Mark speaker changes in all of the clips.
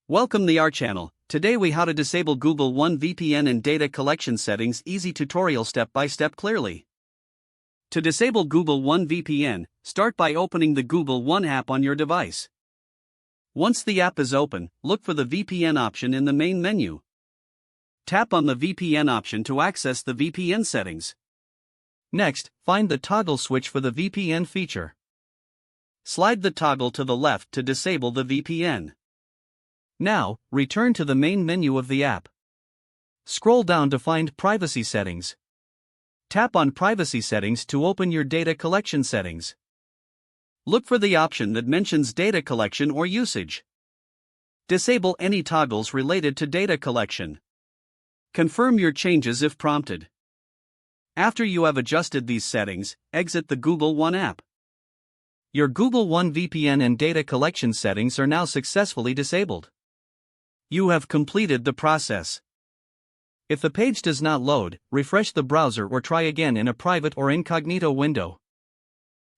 Speaker 1: Welcome to our channel. Today we how to disable Google One VPN and data collection settings. Easy tutorial step by step clearly. To disable Google One VPN, start by opening the Google One app on your device. Once the app is open, look for the VPN option in the main menu. Tap on the VPN option to access the VPN settings. Next, find the toggle switch for the VPN feature. Slide the toggle to the left to disable the VPN. Now, return to the main menu of the app. Scroll down to find Privacy Settings. Tap on Privacy Settings to open your data collection settings. Look for the option that mentions data collection or usage. Disable any toggles related to data collection. Confirm your changes if prompted. After you have adjusted these settings, exit the Google One app. Your Google One VPN and data collection settings are now successfully disabled. You have completed the process. If the page does not load, refresh the browser or try again in a private or incognito window.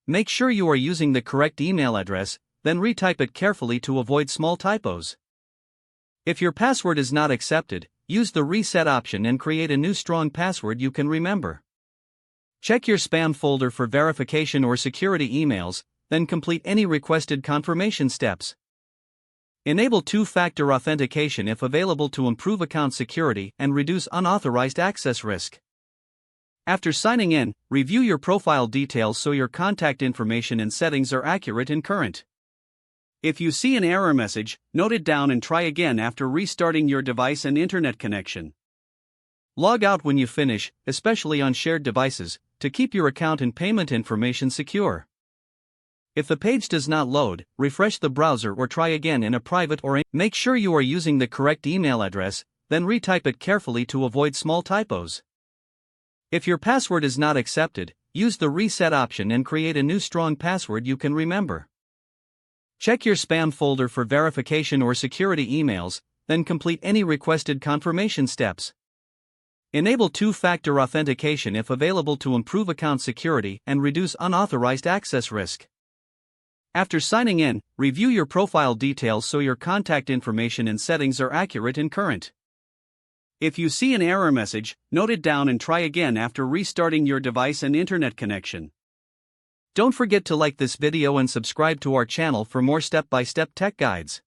Speaker 1: Make sure you are using the correct email address, then retype it carefully to avoid small typos. If your password is not accepted, use the reset option and create a new strong password you can remember. Check your spam folder for verification or security emails, then complete any requested confirmation steps. Enable two-factor authentication if available to improve account security and reduce unauthorized access risk. After signing in, review your profile details so your contact information and settings are accurate and current. If you see an error message, note it down and try again after restarting your device and internet connection. Log out when you finish, especially on shared devices, to keep your account and payment information secure. If the page does not load, refresh the browser or try again in a private or make sure you are using the correct email address, then retype it carefully to avoid small typos. If your password is not accepted, use the reset option and create a new strong password you can remember. Check your spam folder for verification or security emails, then complete any requested confirmation steps. Enable two-factor authentication if available to improve account security and reduce unauthorized access risk. After signing in, review your profile details so your contact information and settings are accurate and current. If you see an error message, note it down and try again after restarting your device and internet connection. Don't forget to like this video and subscribe to our channel for more step-by-step tech guides.